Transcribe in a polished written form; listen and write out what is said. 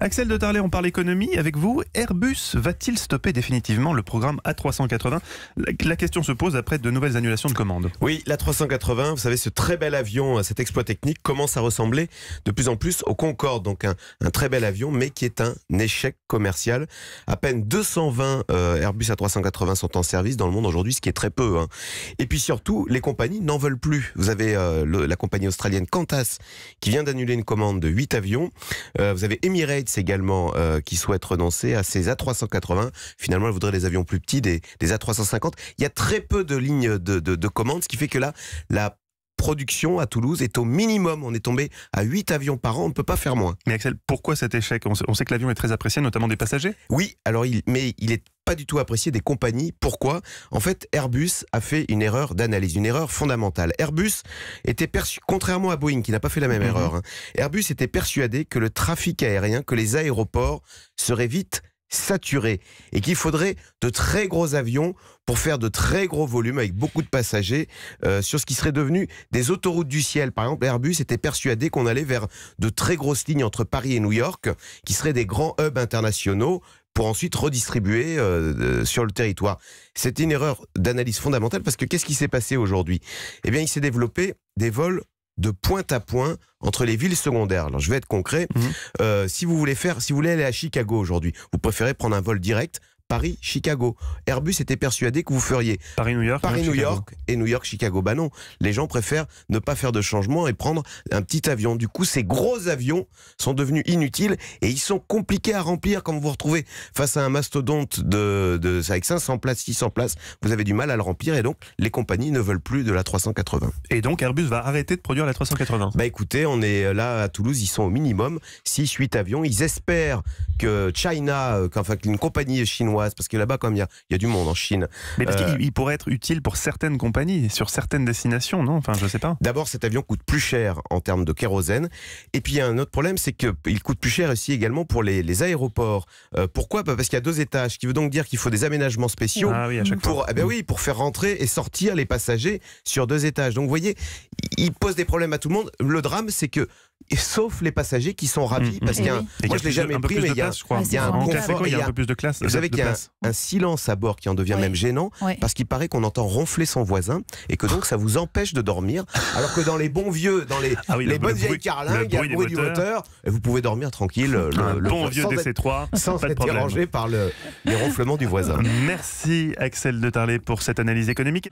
Axel de Tarlet, on parle économie avec vous. Airbus va-t-il stopper définitivement le programme A380 ? La question se pose après de nouvelles annulations de commandes. Oui, l'A380, vous savez, ce très bel avion, cet exploit technique commence à ressembler de plus en plus au Concorde. Donc un très bel avion, mais qui est un échec commercial. À peine 220 Airbus A380 sont en service dans le monde aujourd'hui, ce qui est très peu. Et puis surtout, les compagnies n'en veulent plus. Vous avez la compagnie australienne Qantas qui vient d'annuler une commande de 8 avions. Vous avez Emirates également qui souhaite renoncer à ses A380. Finalement, elle voudrait des avions plus petits, des A350. Il y a très peu de lignes de commandes, ce qui fait que là, la production à Toulouse est au minimum. On est tombé à 8 avions par an, on ne peut pas faire moins. Mais Axel, pourquoi cet échec ? On sait que l'avion est très apprécié, notamment des passagers. Oui, alors mais il est pas du tout apprécié des compagnies. Pourquoi ? En fait, Airbus a fait une erreur d'analyse, une erreur fondamentale. Airbus était contrairement à Boeing, qui n'a pas fait la même erreur, Airbus était persuadé que le trafic aérien, que les aéroports seraient vite saturés et qu'il faudrait de très gros avions pour faire de très gros volumes avec beaucoup de passagers sur ce qui serait devenu des autoroutes du ciel. Par exemple, Airbus était persuadé qu'on allait vers de très grosses lignes entre Paris et New York qui seraient des grands hubs internationaux pour ensuite redistribuer sur le territoire. C'était une erreur d'analyse fondamentale parce que qu'est-ce qui s'est passé aujourd'hui ? Eh bien, il s'est développé des vols de pointe à point entre les villes secondaires. Alors, je vais être concret. Si vous voulez aller à Chicago aujourd'hui, vous préférez prendre un vol direct Paris-Chicago. Airbus était persuadé que vous feriez Paris-New York et New York-Chicago. Bah non, les gens préfèrent ne pas faire de changement et prendre un petit avion. Du coup, ces gros avions sont devenus inutiles et ils sont compliqués à remplir. Quand vous vous retrouvez face à un mastodonte avec 500 places, 600 places, vous avez du mal à le remplir et donc les compagnies ne veulent plus de l'A380. Et donc Airbus va arrêter de produire l'A380 ? Bah écoutez, on est là à Toulouse, ils sont au minimum 6-8 avions. Ils espèrent que qu'une compagnie chinoise, parce que là-bas, comme il y a du monde en Chine. Mais parce qu'il pourrait être utile pour certaines compagnies, sur certaines destinations, non ? Enfin, je sais pas. D'abord, cet avion coûte plus cher en termes de kérosène. Et puis, il y a un autre problème, c'est qu'il coûte plus cher aussi également pour les aéroports. Pourquoi ? Parce qu'il y a 2 étages, ce qui veut donc dire qu'il faut des aménagements spéciaux à chaque fois. pour faire rentrer et sortir les passagers sur 2 étages. Donc, vous voyez, il pose des problèmes à tout le monde. Le drame, c'est que sauf les passagers qui sont ravis parce qu'il y a moi je l'ai jamais pris, mais il y a un confort, il y a un peu plus de classe. Vous savez qu'il y a un silence à bord qui en devient même gênant parce qu'il paraît qu'on entend ronfler son voisin et que donc ça vous empêche de dormir, alors que dans les bons vieux, dans les bonnes vieilles carlingues, il y a le bruit du moteur et vous pouvez dormir tranquille, le bon vieux DC3 sans être dérangé par les ronflements du voisin. Merci Axel de Tarlet pour cette analyse économique.